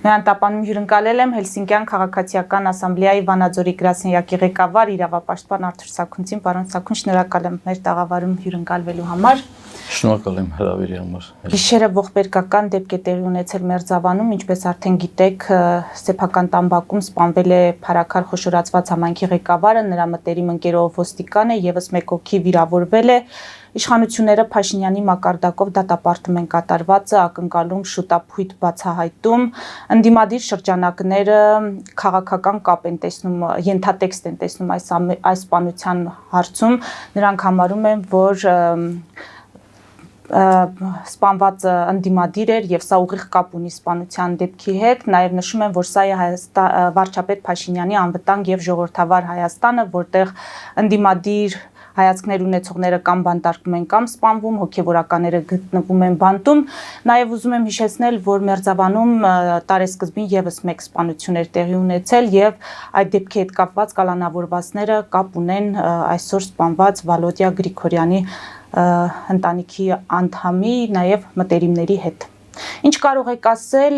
Նրան տապանում հյուրընկալել եմ Հելսինկյան քաղաքացիական ասամբլեայի Վանաձորի գրասենյակի ղեկավար իրավապաշտպան Արթուր Սաքունցին, պարոն Սաքուն, շնորհակալ եմ մեր տաղավարում հյուրընկալվելու համար։ Շնորհակալ եմ հրավերի համար։ Գիշերը ողբերգական դեպք է տեղի ունեցել Մերձավանում, ինչպես արդեն գիտեք, սեփական տամբակում սպանվել է Փարաքար խոշորացված համայնքի ղեկավարը, նրա մտերիմ ընկերով ոստիկանը եւս մեկ հոգի վիրավորվել է։ Իշխանությունները Փաշինյանի մակարդակով դատապարտում են կատարվածը, ակնկալում շուտափույթ բացահայտում, ընդդիմադիր շրջանակները քաղաքական կապ են տեսնում, ենթատեքստ են տեսնում այս սպանության հարցում, նրանք համարում են, որ սպանված ընդդիմադիր էր եւ սա ուղիղ կապ ունի սպանության դեպքի հետ, նաեւ նշում են, որ սա է վարչապետ Փաշինյանի անվտանգ եւ ժողովրդավար Հայաստանը, որտեղ ընդդիմադիր հայացքներ ունեցողները կամ բանտարկվում են կամ սպանվում, հոգևորականները գտնվում են բանտում։ Նաև ուզում եմ հիշեցնել, որ Մերձավանում տարեսկզբին եւս մեկ սպանություն էր տեղի ունեցել եւ այդ դեպքի հետ կապված կալանավորվածները կապ ունեն այսօր սպանված Վալոդիա Գրիգորյանի ընտանիքի անդամի, նաև մտերիմների հետ։ Ինչ կարող եք ասել,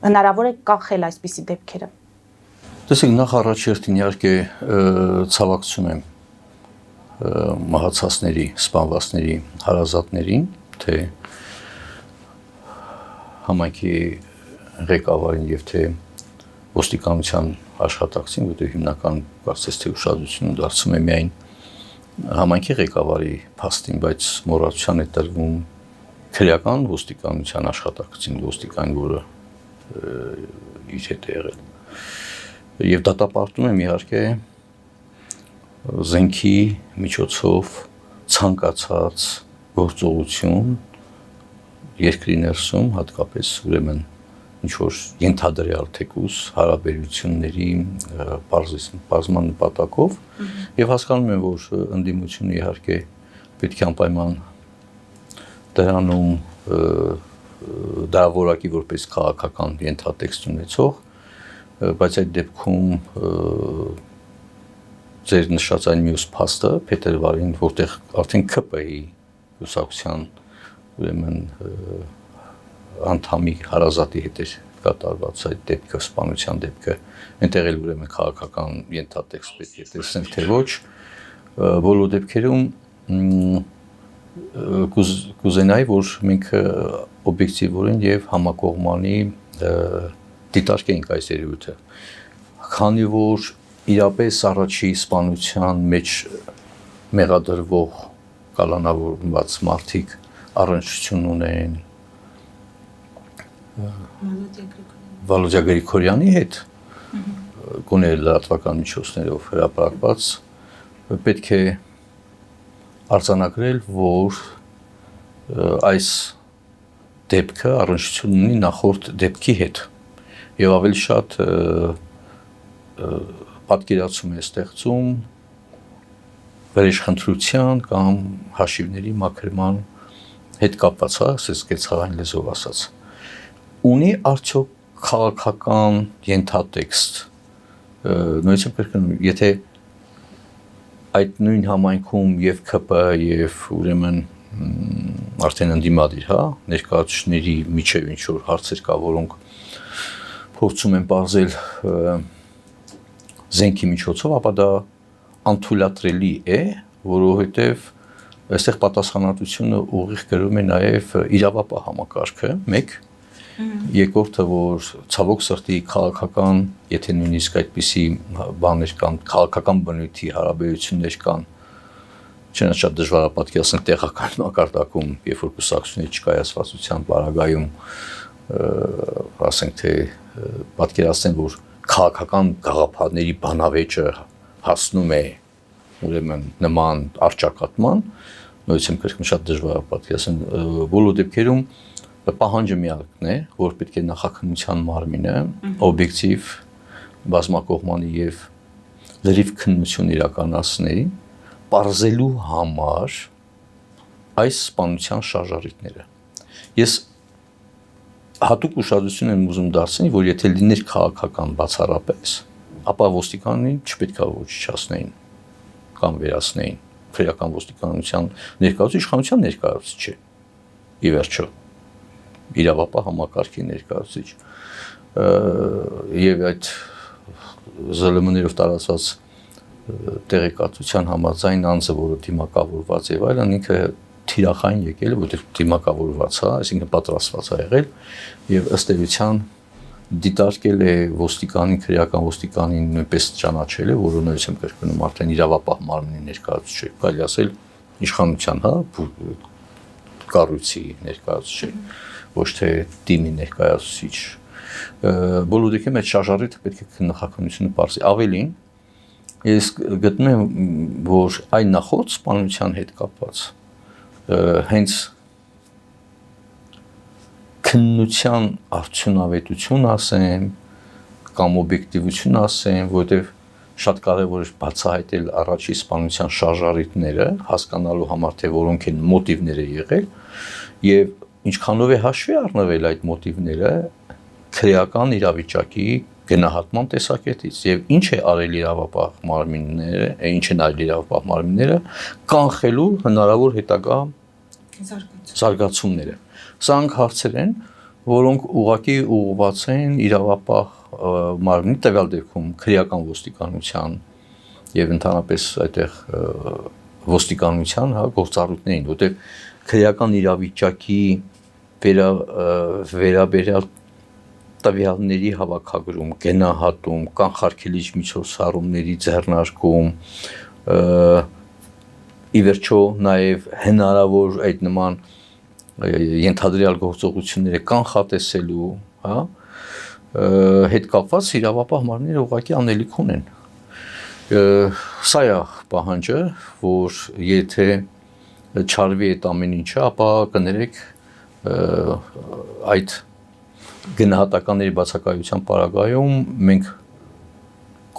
հնարավոր է կանխել այսպիսի դեպքերը։ Տեսեք, նախ առաջերտին իհարկե ցավակցում եմ մահացածների, սպանվածների հարազատներին, թե համայնքի ղեկավարին եւ թե ոստիկանության աշխատակցին, որտեղ հիմնական կարծես թե ուշադրությունը դարձում է միայն համայնքի ղեկավարի փաստին, բայց մոռացության է տրվում քրեական ոստիկանության աշխատակցին, ոստիկան, որը իր հետ է եղել։ Եվ դատապարտում եմ իհարկե զենքի միջոցով ցանկացած գործողություն երկրի ներսում, հատկապես ուրեմն ինչ որ ենթադրյալ թեկուզ հարաբերությունների բարձման նպատակով եւ հասկանում եմ, որ ընդդիմությունը իհարկե պետք է անպայման դրանում դա որակի որպես քաղաքական ենթատեքստ ունեցող, բայց այդ դեպքում ձեր նշած այն մյուս փաստը փետրվարին, որտեղ արդեն ԿՊ-ի ուսակցության ուրեմն անդամի հարազատի հետ էր կատարված այդ դեպքը, սպանության դեպքը, այնտեղ էլ ուրեմն քաղաքական ենթատեքստ պետք է տեսնենք, թե ոչ, բոլոր դեպքերում կուզենայի, որ մենք օբյեկտիվորեն եւ համակողմանի դիտարկենք այս երևույթը, քանի որ իրապես առաջի սպանության մեջ մեղադրվող կալանավորված մարդիկ առնչություն ունեն Վալոդիա Գրիգորյանի հետ, գոնե լրատվական միջոցներով հրապարակված, պետք է արձանագրել, որ այս դեպքը առնչություն ունի նախորդ դեպքի հետ եւ ավելի շատ պատկերացում է ստեղծում վերեշխնդրության կամ հաշիվների մաքրման հետ կապված, ասես կեցարային լեզվով ասած, ունի արդյոք քաղաքական ենթատեքստ, նույնիսկ կրկնում, եթե այդ նույն համայնքում եւ ԿՊ եւ ուրեմն արդեն ընդդիմադիր, ներկայացուցիչների միջև ինչ որ հարցեր կա, որոնք փորձում են բարձել զենքի միջոցով, ապա դա անթույլատրելի է, որովհետև այստեղ պատասխանատվությունը ուղիղ կրում է նաև իրավապահ համակարգը, մեկ, երկրորդը, որ ցավոք սրտի քաղաքական, եթե նույնիսկ այդպիսի բաներ կան, քաղաքական բնույթի հարաբերություններ կան, չնայած շատ դժվար է պատկերացնել տեղական մակարդակում, երբ որ կուսակցությունների չկայացվածության պարագայում, ասենք թե պատկերացնեն, որ քաղաքական գաղափարների բանավեճը հասնում է ուրեմն նման արճակատման, նույնիսկ կրկին շատ դժվար է պատկերացնել, բոլոր դեպքերում պահանջը միակն է, որ պետք է նախաքննության մարմինը օբյեկտիվ բազմակողմանի եւ լրիվ քննություն իրականացնի, պարզելու համար այս սպանության շարժառիթները։ Ես հատուկ ուշադրություն եմ ուզում դարձնել, որ եթե լիներ քաղաքական բացառապես, ապա ոստիկանին չպետք է ոչնչացնեին կամ վերացնեին քրեական ոստիկանության ներկայացուցիչ, իշխանության ներկայացուցիչ չէ։ Ի վերջո իրավապահ համակարգի ներկայացուցիչ։ եւ այդ ԶԼՄ-ներով տարածված տեղեկատվության համաձայն անձը, որը դիմակավորված եւ այլն, ինքը թիրախային եկել է, որտեղ դիմակավորված է, այսինքն պատրաստված է եղել եւ ըստ էության դիտարկել է ոստիկանին, քրեական ոստիկանին նույնպես ճանաչել է, որը նույնպես եմ կրկնում արդեն իրավապահ մարմնի ներկայացուցիչ, կարելի ասել իշխանության, հա, կառույցի ներկայացուցիչ, ոչ թե թիմի ներկայացուցիչ։ Բոլոր դեպքերում այդ շարժառիթը պետք է նախաքննությունը պարզի։ Ավելին, ես գտնում եմ, որ այն նախորդ սպանության հետ կապված հենց քննության արդյունավետություն ասեմ կամ օբյեկտիվություն ասեմ, որովհետև շատ կարևոր է բացահայտել առաջի սպանության շարժառիթները, հասկանալու համար թե որոնք են մոտիվները եղել եւ ինչքանով է հաշվի առնվել այդ մոտիվները քրեական իրավիճակի գնահատման տեսակետից եւ ինչ է արել իրավապահ մարմինները, ինչ են արել իրավապահ մարմինները կանխելու հնարավոր հետագա զարգացումները։ Սրանք հարցեր են, որոնք ուղղակի ուղղված են իրավապահ մարմնի տվյալ դեպքում քրեական ոստիկանության եւ ընդհանրապես այդտեղ ոստիկանության, հա, գործառույթներին, որտեղ քրեական իրավիճակի վերաբերյալ տվյալների հավաքագրում, գնահատում, կանխարգելիչ միջոցառումների ձեռնարկում, ի վերջո նաև հնարավոր այդ նման ենթադրյալ գործողությունները կանխատեսելու, հա, հետ կապված իրավապահ մարմինները ուղղակի անելիք ունեն։ Սա է պահանջը, որ եթե չարվի այդ ամեն ինչը, ապա կներեք այդ գնահատականների բացակայության պարագայում մենք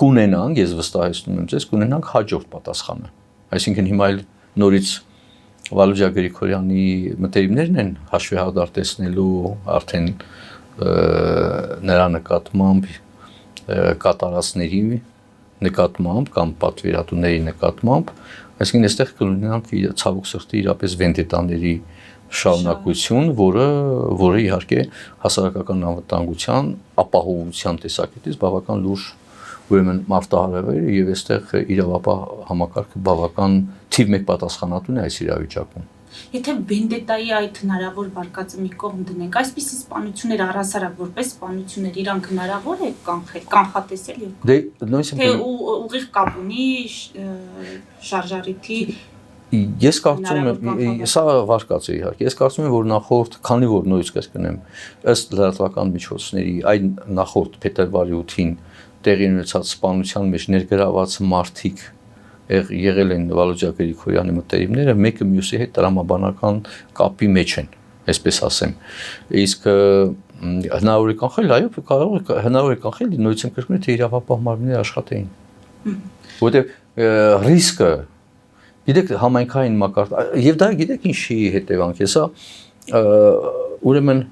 կունենանք, ես վստահեցնում եմ ձեզ, կունենանք հաջորդ պատասխանը։ Այսինքն հիմա էլ նորից Վալուժա Գրիգորյանի մտերիմներն են հաշվի հաղթար տեսնելու արդեն նրա նկատմամբ կատարածների նկատմամբ կամ պատվիրատուների նկատմամբ, այսինքն այստեղ կունենանք ցավոք սրտի իրապես վենդետաների շարունակություն, որը իհարկե հասարակական անվտանգության ապահովության տեսակետից բավական լուրջ ուրեմն մարտահրավեր է եւ այստեղ իրավապահ համակարգը բավական թիվ 1 պատասխանատուն է այս իրավիճակում։ Եթե վենդետայի այդ հնարավոր վարկածը մի կողմ դնենք, այսպիսի սպանություններ առհասարակ որպես սպանություններ իրանք հնարավոր է կանխատեսել եւ դե նույնիսկ թե ուղիղ կապ ունի շարժառիթի Ես կարծում եմ, սա վարկած է իհարկե, ես կարծում եմ, որ նախորդ, քանի որ նույնիսկ կրկնեմ, ըստ լրատվական միջոցների, այն նախորդ փետրվարի 8-ին տեղի ունեցած սպանության մեջ ներգրաված մարդիկ եղել են Վալուժա Գրիգորյանի մտերիմները, մեկը մյուսի հետ տրամաբանական կապի մեջ են, այսպես ասեմ։ Իսկ հնարավոր է կանխել, այո, կարող է հնարավոր է կանխել, նույնիսկ եմ կրկնում, թե իրավապահ մարմինները աշխատեին։ Որովհետև ռիսկը Գիտեք համայնքային մակարդ եւ դա գիտեք ինչի հետևանք է սա ուրեմն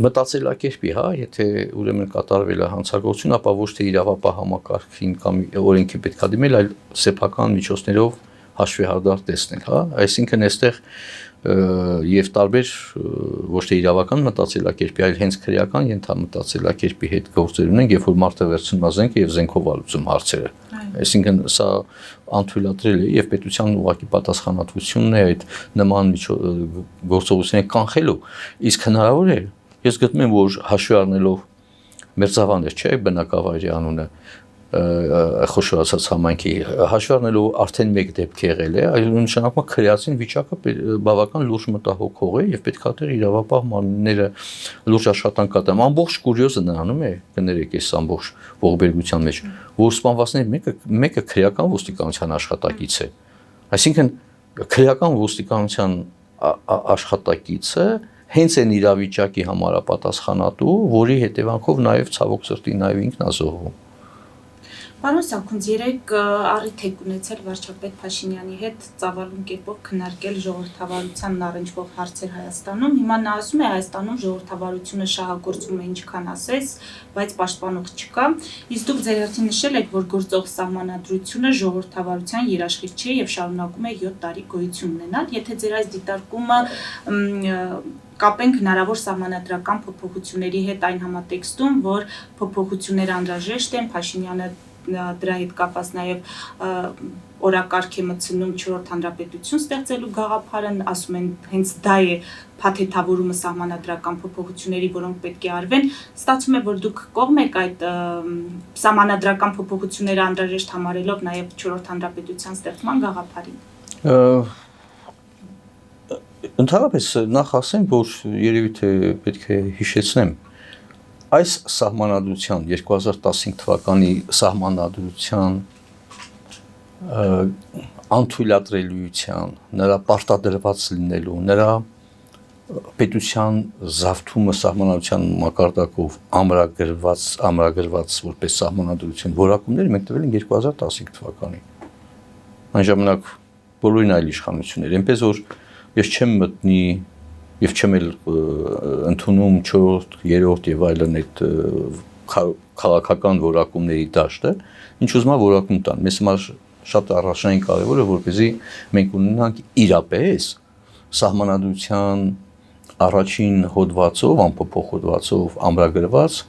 մտածելակերպի, հա, եթե ուրեմն կատարվել է հանցագործություն, ապա ոչ թե իրավապահ համակարգին կամ օրենքի պետք է դիմել, այլ սեփական միջոցներով հաշվի հաղթար տեսնել, հա, այսինքն այստեղ եւ տարբեր ոչ թե իրավական մտածելակերպի, այլ հենց քրեական ենթամտածելակերպի հետ գործեր ունենք, երբ որ մարդը վերցնում է զենք եւ զենքով ալուծում հարցերը։ Այսինքն սա անթույլատրել է եւ պետության ուղղակի պատասխանատվությունն է այդ նման գործողությունները կանխելու, իսկ հնարավոր է, ես գտնում եմ, որ հաշվի առնելով Մերձավաններ, չէ, բնակավայրի անունը խոշորացած համայնքի հաշվի առնելով արդեն մեկ դեպք եղել է, այլ նշանակում քրեացին վիճակը բավական լուրջ մտահոգող է եւ պետք է դեր իրավապահ մարմինները լուրջ աշխատանք կատարեն։ Ամբողջ կուրիոզը նրանում է, կներեք, այս ամբողջ ողբերգության մեջ, որ սպանվածների մեկը քրեական ոստիկանության աշխատակից է։ Այսինքն քրեական ոստիկանության աշխատակիցը հենց այն իրավիճակի համապատասխանատու, որի հետևանքով նաեւ ցավոք սրտի նաեւ ինքն է զոհվում։ Պարոն Սաքունց, երեք առիթ եք ունեցել վարչապետ Փաշինյանի հետ ծավալուն կերպով քննարկել ժողովրդավարությանն առնչվող հարցեր Հայաստանում։ Հիմա նա ասում է Հայաստանում ժողովրդավարությունը շահագործվում է ինչքան ասես, բայց պաշտպանող չկա։ Իսկ դուք ձեր հերթին նշել եք, որ գործող սահմանադրությունը ժողովրդավարության երաշխիք չէ եւ շարունակում է 7 տարի գոյություն ունենալ։ Եթե ձեր այս դիտարկումը կապենք հնարավոր սահմանադրական փոփոխությունների հետ այն համատեքստում, որ փոփոխություններ անհրաժեշտ են, Փաշինյանը դրա հետ կապված նաև օրակարգ է մտցնում 4-րդ հանրապետություն ստեղծելու գաղափարը, ասում են հենց դա է փաթեթավորումը սահմանադրական փոփոխությունների, որոնք պետք է արվեն, ստացվում է, որ դուք կողմ եք այդ սահմանադրական փոփոխությունները անհրաժեշտ համարելով նաև 4-րդ հանրապետության ստեղծման գաղափարին։ Ընդհանրապես նախ ասեմ, որ երևի թե պետք է հիշեցնեմ, այս սահմանադրության 2015 թվականի սահմանադրության անթույլատրելիության, նրա պարտադրված լինելու, նրա պետության զավթումը սահմանադրության մակարդակով ամրագրված որպես սահմանադրություն որակումները մենք տվել են 2015 թվականին։ Այն ժամանակ բոլորին այլ իշխանություններ, այնպես որ ես չեմ մտնի եւ չեմ էլ ընդունում 4-րդ, 3-րդ եւ այլն այդ քաղաքական որակումների դաշտը, ինչ ուզում եմ որակում տան։ Մեզ համար շատ առաջնային կարևոր է, որպեսզի մենք ունենանք իրապես սահմանադրության առաջին հոդվածով, անփոփոխ հոդվածով ամրագրված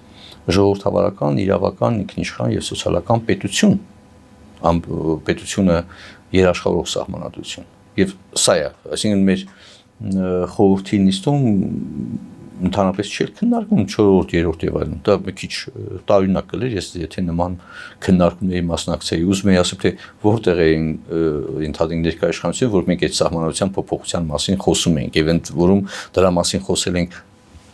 ժողովրդավարական, իրավական, ինքնիշխան եւ սոցիալական պետություն, պետությունը երաշխավորող սահմանադրություն։ Եվ սա է, այսինքն մեր խորհրդի նիստում ընդհանրապես չէր քննարկում 4-րդ, 3-րդ եւ այլն։ Դա մի քիչ տարօրինակ կլեր, եթե նման քննարկումների մասնակցեի, ուզում եի ասել, թե որտեղ էին ընդհանրին ներկայացուցիչները, որ մենք այդ սահմանադրության փոփոխության մասին խոսում ենք, եւ ընդ որում դրա մասին խոսել ենք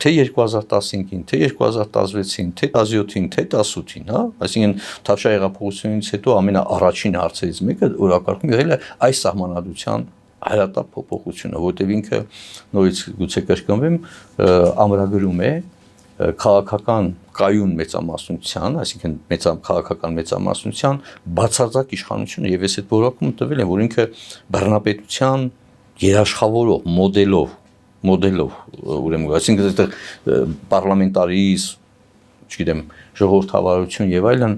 թե 2015-ին, թե 2016-ին, թե 17-ին, թե 18-ին, հա, այսինքն Թավշյա հեղափոխությունից հետո ամենաառաջին հարցերից մեկը օրակարգում եղել է այս սահմանադրության հայրատապ փոփոխությունը, որտեղ ինքը նորից գուցե կրկնվեմ, ամրագրում է քաղաքական կայուն մեծամասնության, այսինքն քաղաքական մեծամասնության բացարձակ իշխանությունը եւ այս այդ որակումը տվել են, որ ինքը բռնապետության երաշխավորող մոդելով, ուրեմն, այսինքն այդտեղ պարլամենտարիզմ, չգիտեմ, ժողովրդավարություն եւ այլն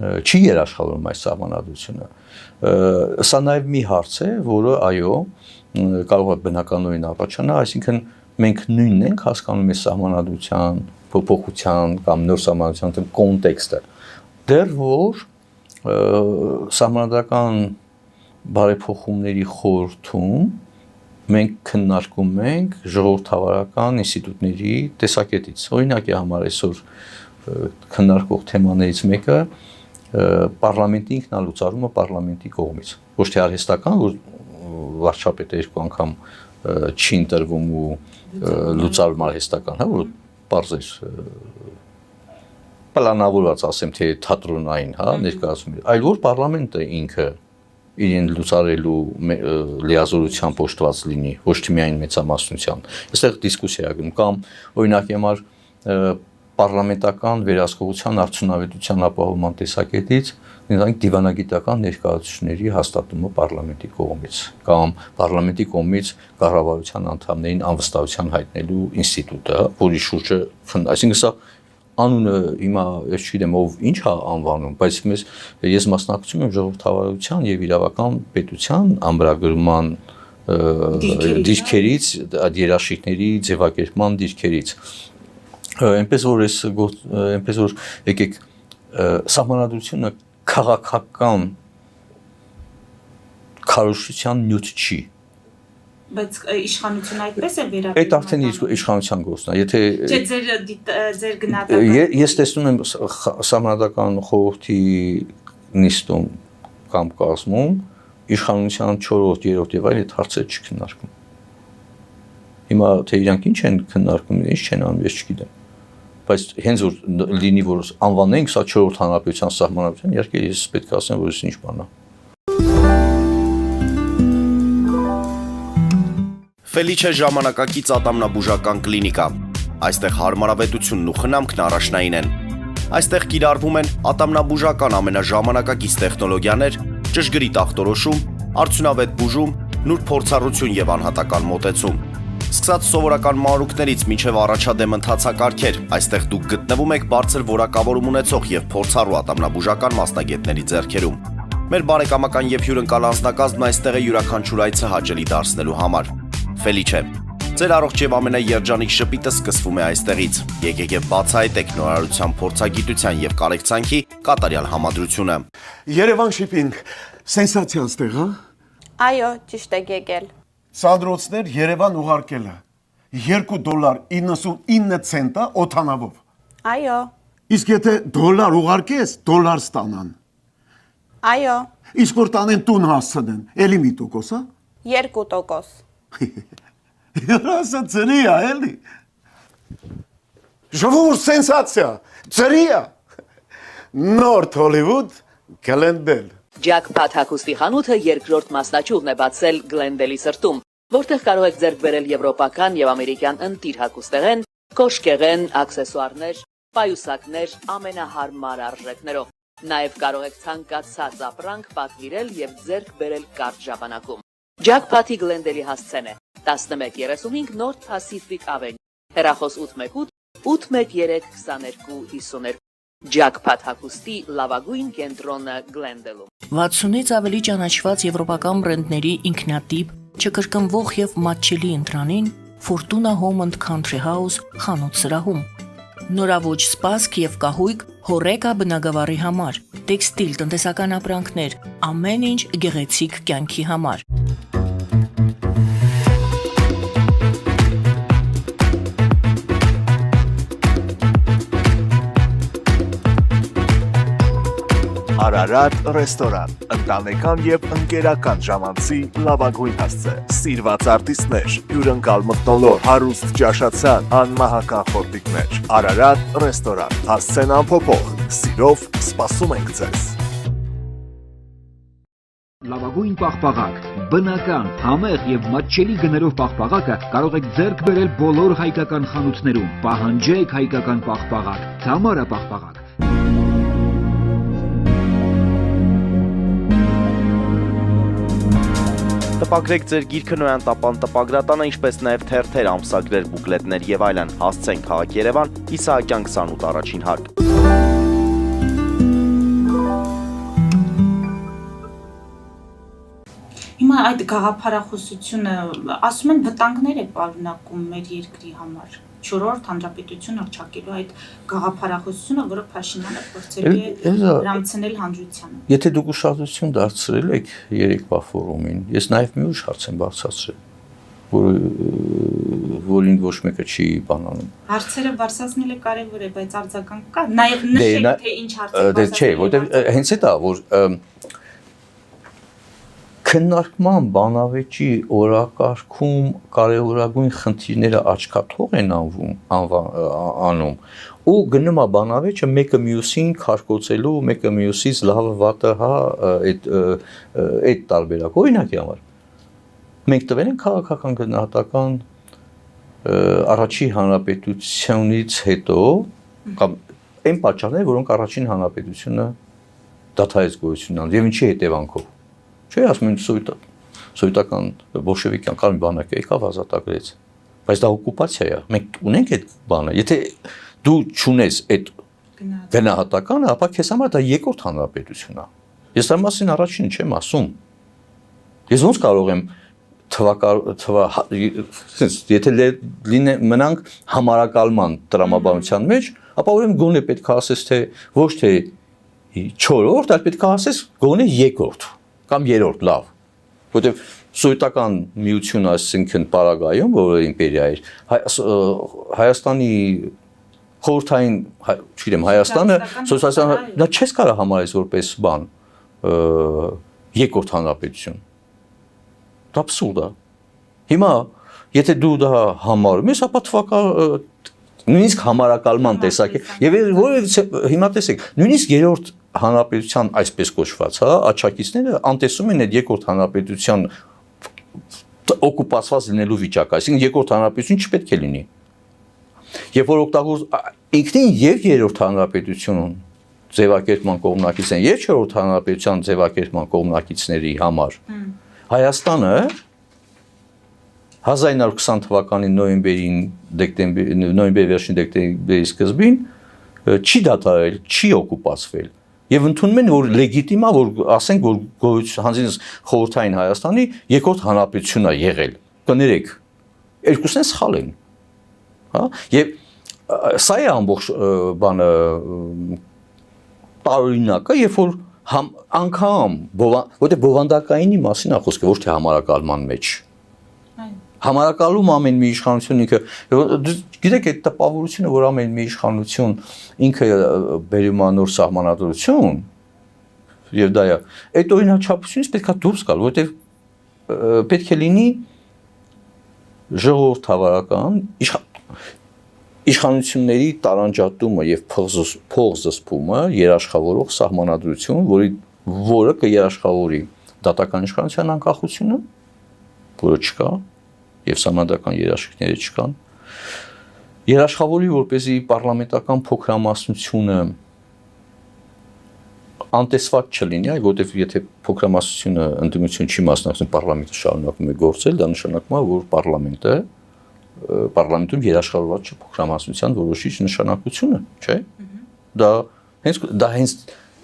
չի երաշխավորում այս սահմանադրությունը։ Սա նաեւ մի հարց է, որը այո, կարող է բնականորեն առաջանա, այսինքն մենք նույնն ենք հասկանում այս սահմանադրության փոփոխության կամ նոր սահմանադրության կոնտեքստը։ Դեռ որ սահմանադրական բարեփոխումների խորհրդում մենք քննարկում ենք ժողովրդավարական ինստիտուտների տեսակետից։ Օրինակի համար այսօր քննարկող թեմաներից մեկը պարլամենտի ինքնալուծարումը պարլամենտի կողմից։ Ոչ թե արհեստական, որ վարչապետը երկու անգամ չի ընտրվում ու լուծարվում արհեստական, հա, որ պարզ է պլանավորված, ասեմ, թե թատրոնային, հա, ներկայացում, այլ որ պարլամենտը ինքը իրեն լուծարելու լիազորությամբ օժտված լինի, ոչ թե միայն մեծամասնության։ Այստեղ դիսկուսիա գնում կամ օրինակի համար պարլամենտական վերահսկողության արդյունավետության ապահովման տեսակետից դիվանագիտական ներկայացուցիչների հաստատումը պարլամենտի կողմից կամ պարլամենտի կողմից կառավարության անդամներին անվստահության հայտնելու ինստիտուտը, որի շուրջը, այսինքն սա անունը հիմա ես չգիտեմ ով ինչ է անվանում, բայց ես մասնակցում եմ ժողովրդավարության եւ իրավական պետության ամրագրման դիրքերից, երաշխիքների ձևակերպման դիրքերից։ Այնպես որ եկեք սահմանադրությունը քաղաքական քարոզչության նյութ չի։ Բայց իշխանությունը այդպես է վերաբերվում։ Այդ արդեն իշխանության գործն է, եթե ձեր գնահատականը։ Ես տեսնում եմ սահմանադրական խորհրդի նիստում կամ կազմում իշխանության 4-րդ, 3-րդ եւ այլ այդ հարցերը չքննարկում։ Հիմա թե իրանք ինչ են քննարկում, ինչ չեն անում, ես չգիտեմ։ Բայց հենց որ լինի որ անվանենք սա 4-րդ հանրապետության սահմանադրություն, իհարկե ես պետք է ասեմ, որ ինչ բան է։ Ֆելիչե ժամանակակից ատամնաբուժական կլինիկա։ Այստեղ հարմարավետությունն ու խնամքն առաջնային են։ Այստեղ կիրառվում են ատամնաբուժական ամենաժամանակակից տեխնոլոգիաներ, ճշգրիտ ախտորոշում, արդյունավետ բուժում, նուրբ փորձառություն եւ անհատական մոտեցում։ Սկսած սովորական մանրուքներից մինչև առաջադեմ ընթացակարգեր, այստեղ դուք գտնվում եք բարձր որակավորում ունեցող եւ փորձառու ատամնաբուժական մասնագետների ձեռքերում։ Մեր բարեկամական եւ հյուրընկալ անձնակազմն այստեղ է յուրաքանչյուր այցը հաճելի դարձնելու համար։ Ֆելիչե, Ձեր առողջ եւ ամենաերջանիկ շփիտը սկսվում է այստեղից։ Եկեք եւ բացահայտեք նորարարության փորձագիտության եւ կարեկցանքի կատարյալ համադրությունը։ Երևան շիփինգ, սենսացիա ստեղ, հա։ Այո, ճիշտ եք եկել։ Սանդրոցներ Երևան ուղարկելը $2.99 օթանավով։ Այո, Իսկ եթե դոլար ուղարկես, դոլար ստանան։ այո, Իսկ որ տանեն տուն հասցնեն, էլի մի տոկոս, հա։ 2%։ Հրասը ծրի է, էլի։ Ժողովուրդ սենսացիա, ծրի է։ Նորթ Հոլիվուդ Գլենդել։ Ջակփաթ հագուստի խանութը երկրորդ մասնաճյուղն է բացել Գլենդելի սրտում, որտեղ կարող եք ձեռք բերել եվրոպական եւ ամերիկյան ընտիր հագուստեղեն, կոշկեղեն, աքսեսուարներ, պայուսակներ ամենահարմար արժեքներով։ Նաեւ կարող եք ցանկացած ապրանք պատվիրել եւ ձեռք բերել կարճ ժամանակում։ Ջակփաթի Գլենդելի հասցեն է 1135 North Pacific Avenue, հեռախոս 818 813 2252։ Ջակփաթ հագուստի լավագույն կենտրոնը Գլենդելում։ 60-ից ավելի ճանաչված եվրոպական բրենդների ինքնատիպ, չկրկնվող եւ մատչելի ընտրանին Fortuna Home and Country House խանութ սրահում։ Նորավոճ սպասք եւ կահույք հորեկա բնագավառի համար, տեքստիլ տնտեսական ապրանքներ, ամեն ինչ գեղեցիկ կյանքի համար։ Արարատ ռեստորան, ընտանեկան եւ ընկերական ժամանցի լավագույն հասցե, սիրված արտիստներ, հյուրընկալ մթնոլորտ, հարուստ ճաշացան, անմահական խորտիկներ, Արարատ ռեստորան, հասցեն անփոփոխ, սիրով սպասում ենք ձեզ։ Լավագույն պաղպաղակ, բնական, համեղ եւ մատչելի գներով պաղպաղակը կարող եք ձեռք բերել բոլոր հայկական խանութներում։ Պահանջեք հայկական պաղպաղակ, Թամարա պաղպաղակ։ Տպագրեք ձեր գիրքը Նոյան տապան տպագրատանը, ինչպես նաև թերթեր, ամսագրեր, բուկլետներ եւ այլն։ Հասցեն քաղաք Երևան, Իսահակյան 28 առաջին հարկ։ Հիմա այդ գաղափարախոսությունը ասում են վտանգներ է պարունակում մեր երկրի համար։ 4-րդ հանրապետությունը հռչակելու այդ գաղափարախոսությունը, որը Փաշինյանը փորձել է հրամցնել հանրությանը։ Եթե դուք ուշադրություն դարձրել եք երեկվա ֆորումին, ես նաև մի ուրիշ հարց եմ բարձրացրել, որին ոչ մեկը չի բանանում։ Հարցերը բարձրացնելը կարևոր է, բայց արձագանք կա։ Նաև նշեք, թե ինչ հարցեր բարձրացնել։ Չէ, որտեղ հենց այդ է, որ քննարկման բանավեճի օրակարգում կարևորագույն խնդիրները աչքաթող են անում ու գնում է բանավեճը մեկը մյուսին քարկոծելու, մեկը մյուսից լավը վատը, հա, այդ տարբերակ օրինակի համար մենք տվել ենք քաղաքական գնահատական առաջին հանրապետությունից հետո կամ այն պատճառները, որոնք առաջին հանրապետությունը դադարեց գոյություն ունենալ եւ ինչի հետևանքով Չէ, ասում են սովետական բոլշևիկյան կարմիր բանակը եկավ ազատագրեց, բայց դա օկուպացիա է, մենք ունենք այդ բանը, եթե դու չունես այդ գնահատականը, ապա քեզ համար դա երկրորդ հանրապետությունն է, ես դրա մասին առաջինը չեմ ասում, ես ոնց կարող եմ եթե մնանք համարակալման տրամաբանության մեջ, ապա ուրեմն գոնե պետք է ասես, թե ոչ թե 4-րդ, այլ պետք է ասես գոնե երկրորդ կամ երրորդ լավ, որտեղ սովետական միությունը, այսինքն Պարագայում, որը իմպերիա էր, Հայաստանի խորհրդային, չգիտեմ, Հայաստանը, դա չես կարող համարես որպես բան, երկրորդ հանրապետություն։ Դա աբսուրդ է։ Հիմա, եթե դու դա համարում ես, ապա նույնիսկ համարակալման տեսակ է, եւ հիմա տեսեք, նույնիսկ երրորդ հանրապետության այսպես կոչված, հա, աչակիցները անտեսում են այդ երկրորդ հանրապետության օկուպացված լինելու վիճակը, այսինքն երկրորդ հանրապետություն չպետք է լինի։ Երբ որ ինքնին եւ երրորդ հանրապետությունն ձևակերպման կողմնակից են, եւ չորրորդ հանրապետության ձևակերպման կողմնակիցների համար Հայաստանը 1920 թվականի նոյեմբերի վերջին դեկտեմբերի սկզբին չի դադարել, չի օկուպացվել եւ ընդունում են որ լեգիտիմ է որ ասենք որ հանձինս խորհրդային Հայաստանի երկրորդ հանրապետությունն է եղել կներեք Երկուսն են սխալ են։ Հա, եւ սա է ամբողջ բանը տարօրինակը, երբ որ անգամ որտեղ բովանդակայինի մասին է խոսքը, ոչ թե համարակալման մեջ։ Համարակալում ամեն մի իշխանություն ինքը, գիտեք, այդ տպավորությունը, որ ամեն մի իշխանություն ինքը բերում է նոր սահմանադրություն, եւ դա է, այդ օրինաչափությունից պետք է դուրս գալ, որտեղ պետք է լինի ժողովրդավարական իշխանությունների տարանջատումը եւ փողզսփումը երաշխավորող սահմանադրություն, որը կերաշխավորի դատական իշխանության անկախությունը, որը չկա, եւ սահմանադրական երաշխիքները չկան, երաշխավորի որպեսզի պարլամենտական փոքրամասնությունը անտեսված չլինի, որովհետեւ եթե փոքրամասնությունը ընդդիմություն չի մասնակցում, պարլամենտը շարունակում է գործել, դա նշանակում է, որ պարլամենտում երաշխավորված չէ փոքրամասնության որոշիչ նշանակությունը, չէ՞։ Դա հենց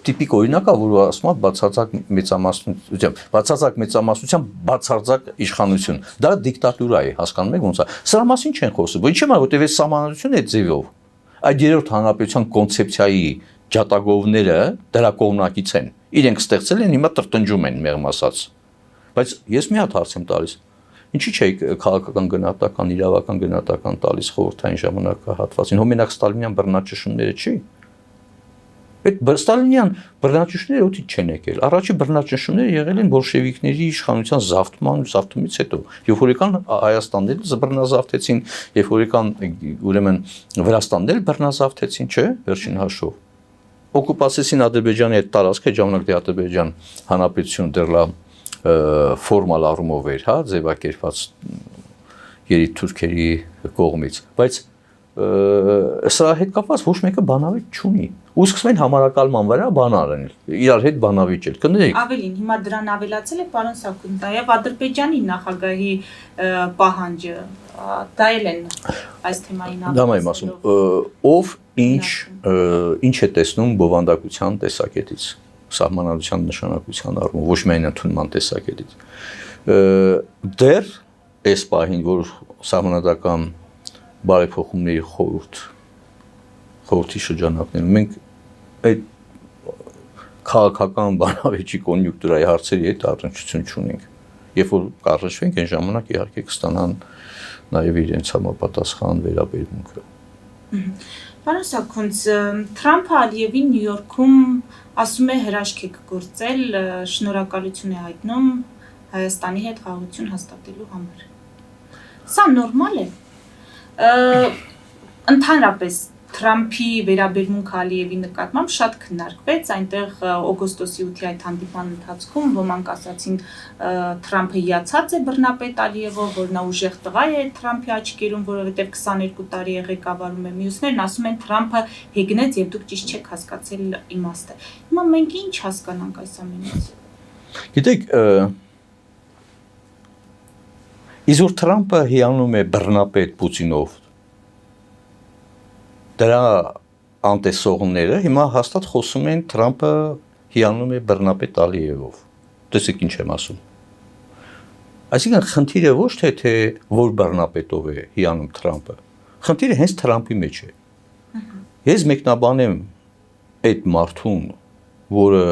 տիպիկ օրինակ է, որ ասում է բացարձակ մեծամասնության բացարձակ իշխանություն։ Դա դիկտատուրա է, հասկանում եք ոնց է։ Սրա մասին չեն խոսում, ոչ չէ՞ որովհետև այս սահմանադրությունը այդ ձևով այդ երրորդ հանրապետության կոնցեպցիայի ջատագովները դրա կողմնակից են։ Իրենք ստեղծել են, հիմա տրտնջում են մեղմ ասած։ Բայց ես մի հատ հարց եմ տալիս։ Ինչի՞ չէ քաղաքական գնահատական, իրավական գնահատական տալիս խորհրդային ժամանակահատվածին, հո մենակ ստալինյան բռնաճնշումները չի։ Այդ ստալինյան բռնաճնշումները օդից չեն եկել։ Առաջի բռնաճնշումները եղել են բոլշևիկների իշխանության զավթումից հետո։ Երբ որ եկան Հայաստանները բռնազավթեցին, երբ որ եկան ուրեմն Վրաստանները բռնազավթեցին, չէ՞, վերջին հաշվով։ Օկուպացեցին Ադրբեջանի այդ տարածքը, ժամանակ դե Ադրբեջան հանրապետություն դեռ լավ ֆորմալ առումով էր, հա, ձևակերպված երիտթուրքերի կողմից, բայց սրա հետ կապված ոչ մեկը բանավիճ չունի։ Ու սկսում են համարակալման վրա բան արել, իրար հետ բանավիճել, կներեք։ Ավելին, հիմա դրան ավելացել է պարոն Սաքունտաև Ադրբեջանի նախագահի պահանջը, դա էլ են այս թեմային ավելացել։ Դա եմ ասում, ով ինչ է տեսնում բովանդակության տեսակետից, սահմանադրության նշանակության առումով, ոչ միայն ընդունման տեսակետից։ Դեռ այս պահին, որ սահմանադրական բարեփոխումների խորհրդի շրջանակներում մենք այդ քաղաքական բանավեճի կոնյունկտուրայի հարցերի հետ առնչություն չունենք։ Երբ որ կառաջվենք, այն ժամանակ իհարկե կստանան նաև իրենց համապատասխան վերաբերմունքը։ Պարոն Սաքունց, Թրամփը Ալիևին Նյու Յորքում ասում է հրաշք է գործել, շնորհակալություն է հայտնում Հայաստանի հետ խաղաղություն հաստատելու համար։ Սա նորմալ է։ Ընդհանրապես Թրամփի վերաբերմունքը Ալիևի նկատմամբ շատ քննարկվեց, այնտեղ օգոստոսի 8-ի այդ հանդիպման ընթացքում ոմանք ասացին Թրամփը հիացած է բռնապետ Ալիևով, որ նա ուժեղ տղա է Թրամփի աչքերում, որովհետև 22 տարի է ղեկավարում է, մյուսներն ասում են Թրամփը հեգնեց եւ դուք ճիշտ չեք հասկացել իմաստը։ Հիմա մենք ինչ հասկանանք այս ամենից։ Գիտեք, Իզուր Թրամփը հիանում է բռնապետ Պուտինով։ Դրա անտեսողները հիմա հաստատ խոսում են Թրամփը հիանում է բռնապետ Ալիևով։ Տեսեք ինչ եմ ասում։ Այսինքն խնդիրը ոչ թե որ բռնապետով է հիանում Թրամփը։ Խնդիրը հենց Թրամփի մեջ է։ Ես մեկնաբանեմ այդ մարդուն, որը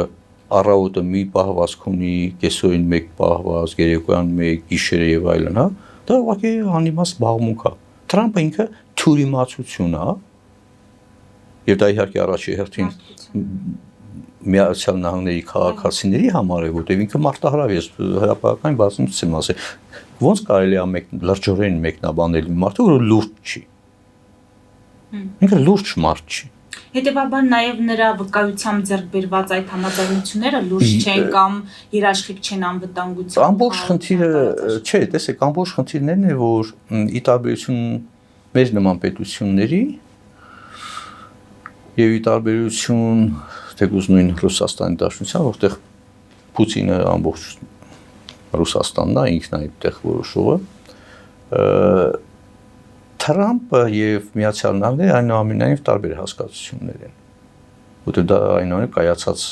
առավոտը մի պահվածք ունի, կեսօրին մեկ պահվածք, երեկոյան մեկ, գիշերը եւ այլն, հա, դա ուղղակի անիմաստ զբաղմունք է։ Թրամփը ինքը թյուրիմացություն է, եւ դա իհարկե առաջի հերթին Միացյալ Նահանգների քաղաքացիների համար է, որտեղ ինքը մարտահրավ է, հրապարակային բացումից եմ ասել, ոնց կարելի է լրջորեն մեկնաբանել մարդը, որը լուրջ չի։ Ինքը լուրջ մարդ չի։ Հետևաբար նաև նրա վկայությամբ ձեռք բերված այդ համաձայնությունները լուրջ չեն կամ երաշխիք չեն անվտանգության։ Ամբողջ խնդիրը, չէ, տեսեք, ամբողջ խնդիրներն է, որ ի տարբերություն մեր նման պետությունների եւ ի տարբերություն թեկուզ նույն Ռուսաստանի Դաշնության, որտեղ Պուտինը ամբողջ Ռուսաստանն է, ինքն է այդտեղ որոշողը, Թրամփը եւ Միացյալ Նահանգները այնուամենայնիվ տարբեր հասկացություններ են, որտեղ դա այնուամենայնիվ կայացած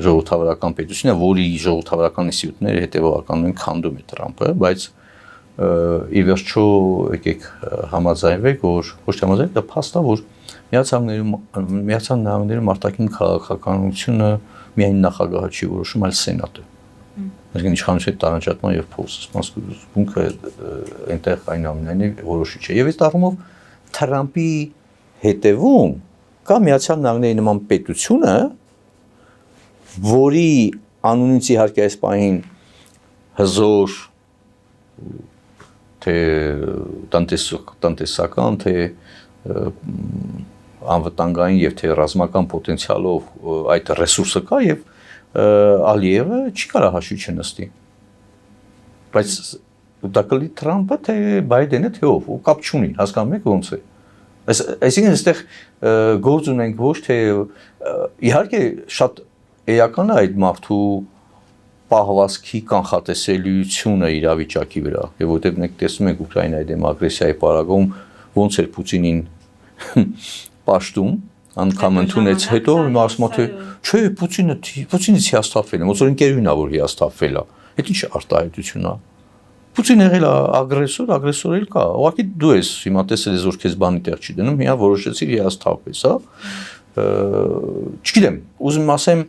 ժողովրդավարական պետություն է, որի ժողովրդավարական ինստիտուտները հետևողականորեն քանդում է Թրամփը, բայց ի վերջո եկեք համաձայնվեք, որ ոչ թե համաձայնվեք, դա փաստ է, որ Միացյալ Նահանգներում արտաքին քաղաքականությունը միայն նախագահը չի որոշում, այլ սենատը։ Այսինքն իշխանության տարանջատման եւ փոխսպանությունը այնտեղ այնուամենայնիվ որոշիչ է։ Եվ այս առումով Թրամփի հետևում կա Միացյալ Նահանգների նման պետությունը, որի անունից իհարկե այս պահին հզոր թե տնտեսական, թե անվտանգային եւ թե ռազմական պոտենցիալով այդ ռեսուրսը կա եւ Ալիևը չի կարող հաշվի չնստի։ Բայց դա կլի Թրամփը թե Բայդենը թե ով, ու կապ չունի, հասկանում եք ոնց է։ Այսինքն այստեղ գործ ունենք ոչ թե իհարկե շատ էական է այդ մարդու պահվածքի կանխատեսելիությունը իրավիճակի վրա, եւ որտեղ մենք տեսնում ենք Ուկրաինայի դեմ ագրեսիայի պարագայում ոնց էր Պուտինին պաշտում, անգամ ընդունեց հետո հիմա ասում է թե չէ Պուտինից հիասթափվել է, ոնց որ ընկերուհին ա որ հիասթափվել է։ Այդ ինչ արտահայտություն է։ Պուտինը եղել է ագրեսոր էլ կա։ Ուղղակի դու ես հիմա տեսել ես որ քեզ բանի տեղ չի դնում, հիմա որոշեցիր հիասթափես, հա։ Չգիտեմ, ուզում ասեմ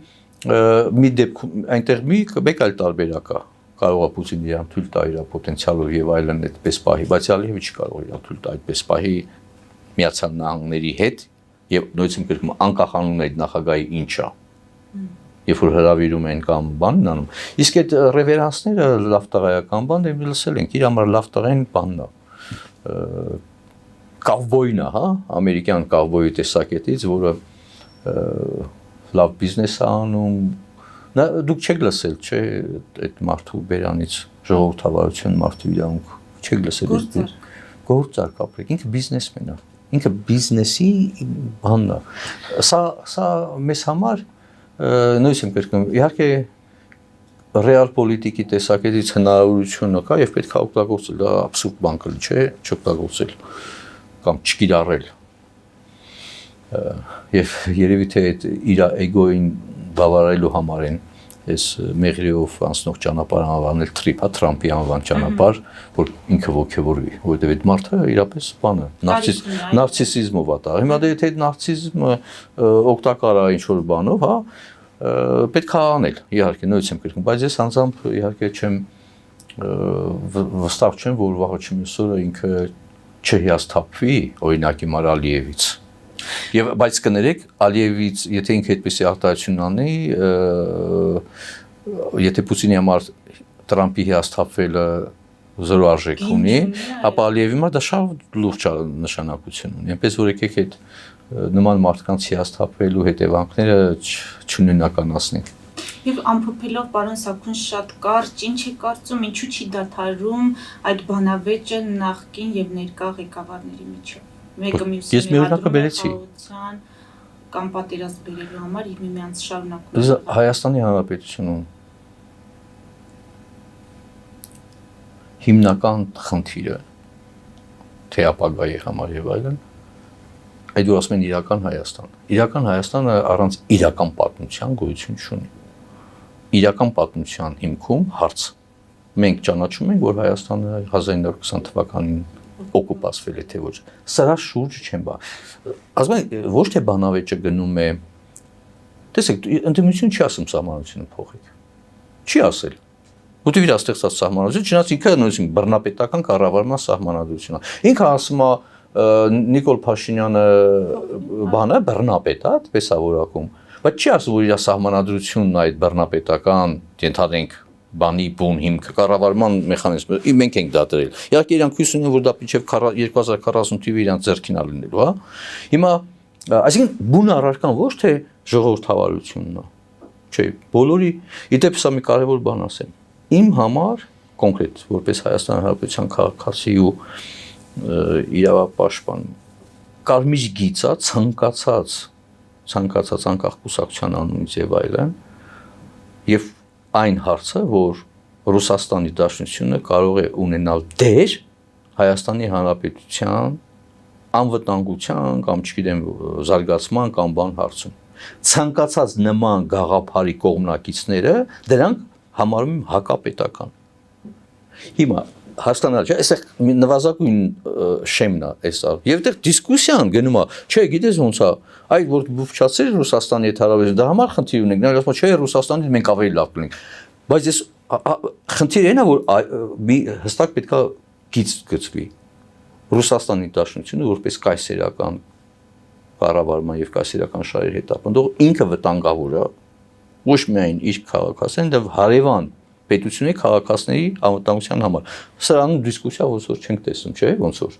մի դեպքում այնտեղ մեկ այլ տարբերակ է։ Կարող է Պուտինը իրան թույլ տա իր պոտենցիալով եւ այլն այդպես պահի, բայց Ալիևը չի կարող իրան թույլ տա այդպես պահի Միացյալ Նահանգների հետ եւ նույնիսկ կրկնում անկախանուն այդ նախագահի ինչա։ Երբ որ հրավիրում են կամ բանն անում։ Իսկ այդ ռևերանսները լավ տղայական բան դեպի լսել ենք, իր համար լավ տղային բանն է։ Կովբոյն է, հա, ամերիկյան կովբոյի տեսակետից, որը լավ բիզնես է անում։ Դուք չեք լսել, չէ, այդ մարդու բերանից ժողովրդավարություն, մարդու իրավունք, չեք լսել։ Գործարք ապրեք, ինքը բիզնեսմեն է։ Ինքը բիզնեսի բանն է։ Սա մեզ համար նույնիսկ եմ կրկնում, իհարկե ռեալ պոլիտիկի տեսակետից հնարավորությունը կա եւ պետք է օգտագործել, դա абսուրդ բան կլինի, չէ, չօգտագործել կամ չկիրառել։ Եվ երևի թե այդ իր էգոին բավարարելու համար են այս մեղրիով անցնող ճանապարհ անվանել թրիփ, Թրամփի անվան ճանապարհ, որ ինքը ոգևորվի, որովհետև այդ մարդը իրապես բանը նարցիսիզմով է տա։ Հիմա դե եթե այդ նարցիսիզմը օգտակար է ինչ-որ բանով, հա, պետք է անել, իհարկե, նույնիսկ եմ կրկնում, բայց ես անձամբ իհարկե չեմ վստահ չեմ, որ վաղը չմյուսօրը ինքը չհիասթափվի, օրինակ իմ Ալիևից։ Եվ բայց կներեք Ալիևից, եթե ինքը այդպեսի արտահայտություն անի, եթե Պուտինի համար Թրամփի հիասթափվելը զրո արժեք ունի, ապա Ալիևի համար դա շատ լուրջ նշանակություն ունի։ Այնպես որ եկեք այդ նման մարդկանց հիասթափվելու հետևանքները չնույնականացնենք։ Եվ ամփոփելով պարոն Սաքուն շատ կարճ, ինչ է կարծում, ինչու չի դադարում այդ բանավեճը նախկին եւ ներկա ղեկավարների միջեւ։ Մեկը մյուսի հաջողության կամ պատերազմ բերելու համար եւ միմյանց շարունակում։ Հայաստանի Հանրապետությունում հիմնական խնդիրը թե ապագայի համար եւ այլն, այդ որ ասում են իրական Հայաստան։ Իրական Հայաստանը առանց իրական պատմության գոյություն չունի։ Իրական պատմության հիմքում հարց։ Մենք ճանաչում ենք, որ Հայաստանը 1920 թվականին օկուպացվել է թե ոչ։ Սրա շուրջ չեն բա։ Ասում են ոչ թե բանավեճը գնում է։ Տեսեք, ընդդիմություն չի ասում սահմանությունը փոխեք։ Չի ասել։ Որտեղ իր ստեղծած սահմանադրություն, չնայած ինքը նույնիսկ բռնապետական կառավարման սահմանադրությունն է։ Ինքը ասում է Նիկոլ Փաշինյանը բանը բռնապետ է, այդպես է որակում, բայց չի ասում որ իր սահմանադրությունն այդ բռնապետական ենթադրենք բանի բուն հիմք կառավարման մեխանիզմը մենք ենք դա դրել։ Իհարկե իրանք հույս ունեն որ դա մինչև 2040 թվականին իրանք ձեռքին լինելու, հա։ Հիմա այսինքն բուն առարկան ոչ թե ժողովրդավարությունն է։ Չէ, բոլորի իդեպ սա մի կարևոր բան ասեմ։ Իմ համար կոնկրետ որպես Հայաստանի Հանրապետության քաղաքացի ու իրավապաշտպան կարմիր գիծա ցանկացած անկախ կուսակցության անունից եւ այլն եւ այն հարցը որ Ռուսաստանի Դաշնությունը կարող է ունենալ դեր Հայաստանի Հանրապետության անվտանգության կամ չգիտեմ զարգացման կամ բան հարցում ցանկացած նման գաղափարի կողմնակիցները դրանք համարում եմ հակապետական։ Հիմա հասկանալ, չէ, այստեղ նվազագույն շեմն է էսա։ Եվ այդտեղ դիսկուսիան գնում է, չէ, գիտես ոնց է, այ որ փչացել Ռուսաստանի հետ հարաբերություն, դա համար խնդիր ունենք, նա ասում է, չէ, Ռուսաստանից մենք ավելի լավ կլինենք։ Բայց ես խնդիրը այն է, որ հստակ պետքա գիծ գծվի Ռուսաստանի Դաշնությունը որպես կայսերական կառավարման եւ կայսերական շահերի հետ ապնդող ինքը վտանգավոր է ոչ միայն իր քաղաքացիներին, այլ հարևան պետությունների քաղաքացիների անվտանգության համար։ Սրանում դիսկուսիա ոնց որ չենք տեսնում, չէ՞, ոնց որ։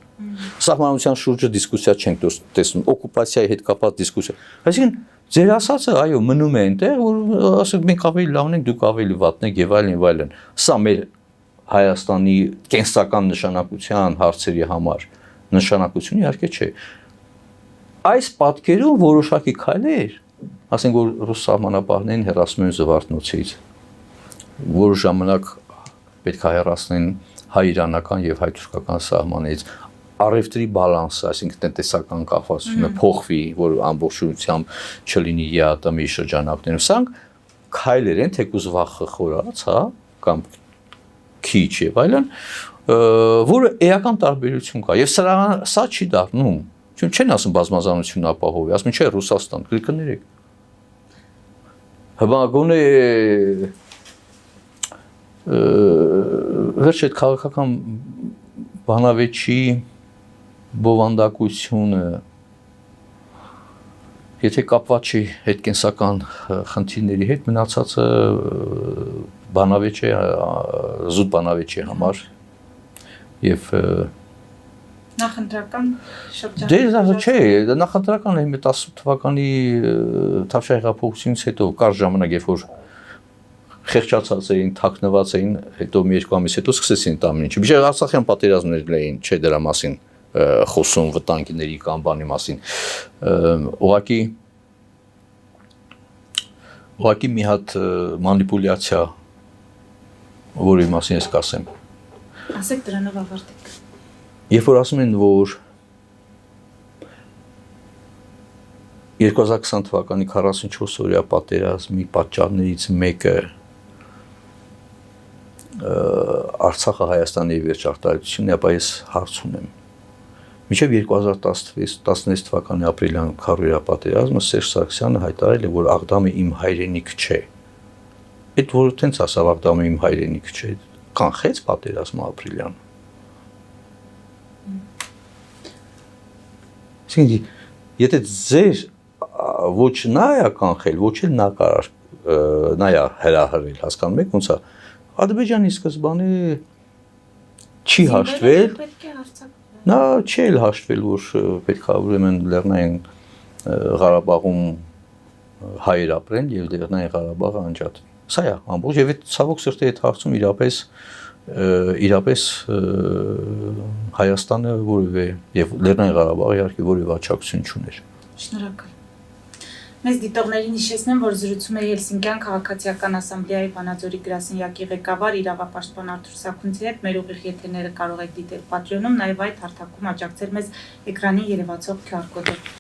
Սահմանության շուրջը դիսկուսիա չենք տեսնում, օկուպացիայի հետ կապված դիսկուսիա։ Այսինքն ձեր ասածը, այո, մնում է այնտեղ, որ ասեք մենք ավելի լավն ենք, դուք ավելի վատն եք եւ այլն եւ այլն։ Սա մեր Հայաստանի կենսական նշանակության հարցերի համար նշանակությունը իհարկե չէ։ Այս պատկերում որոշակի քայլեր, ասենք որ ռուս սահմանապահներին հեռացնում են Զվարթնոցից, որ ժամանակ պետք է հեռացնեն հայ-իրանական եւ հայ-թուրքական սահմանից, առևտրի բալանսը, այսինքն տնտեսական կապվածությունը փոխվի, որ ամբողջությամբ չլինի ԵԱՏՄ-ի շրջանակներում, սրանք քայլեր են, թեկուզ վախը խորած, հա, կամ քիչ եւ այլն, որը էական տարբերություն կա եւ սա չի դառնում, չեն ասում բազմազանությունն ապահովի, ասում չէ Ռուսաստան, կներեք։ Հբագոնը վերջ այդ քաղաքական բանավեճի բովանդակությունը եթե կապված չի հետկենսական խնդիրների հետ, մնացածը բանավեճ է, զուտ բանավեճ է համար եւ նախընտրական շրջան։ Դե դա չէ, նախընտրական է 10 թվականի Թավշյա հեղափոխությունից հետո կար ժամանակ, երբ որ խեղճացած էին, թաքնված էին, հետո մի երկու ամիս հետո սկսեցին այդ ամեն ինչը։ Միջև Արցախյան պատերազմներ էին, չէ դրա մասին խոսում վտանգների կամ բանի մասին։ Ուղղակի մի հատ մանիպուլյացիա, որի մասին ես կասեմ։ Ասեք դրանով ավարտեք։ Երբ որ ասում են, որ 2020 թվականի 44 օրյա պատերազմի պատճառներից մեկը Արցախը Հայաստանի վերջարտադրությունն է, ապա ես հարց ունեմ։ Մինչև 2016 թվականի ապրիլյան քարոզիա պատերազմը Սերժ Սարգսյանը հայտարարել է, որ Աղդամը իմ հայրենիք չէ։ Այդ որը տենց ասավ Աղդամը իմ հայրենիք չէ, կանխեց պատերազմը ապրիլյան։ Այսինքն, եթե ձեր ոչ նա է կանխել, ոչ էլ նա կարող նա է հրահրել, հասկանում եք ոնց է։ Ադրբեջանի սկզբանե չի հաշտվել, նա չի էլ հաշտվել, որ պետք է ուրեմն Լեռնային Ղարաբաղում հայեր ապրեն եւ Լեռնային Ղարաբաղը անջատվի։ Սա է ամբողջ եւ այդ ցավոք սրտի այդ հարցում իրապես Հայաստանը որևէ եւ Լեռնային Ղարաբաղը իհարկե որևէ աջակցություն չուներ։ Շնորհակալ։ Մեզ դիտողներին հիշեցնեմ, որ զրուցում է Հելսինկյան քաղաքացիական ասամբլեայի Վանաձորի գրասենյակի ղեկավար իրավապաշտպան Արթուր Սաքունցի հետ։ Մեր ուղիղ եթերները կարող եք դիտել Patreon-ում, նաև այդ հարթակում աջակցել մեզ էկրանին երևացող QR կոդով։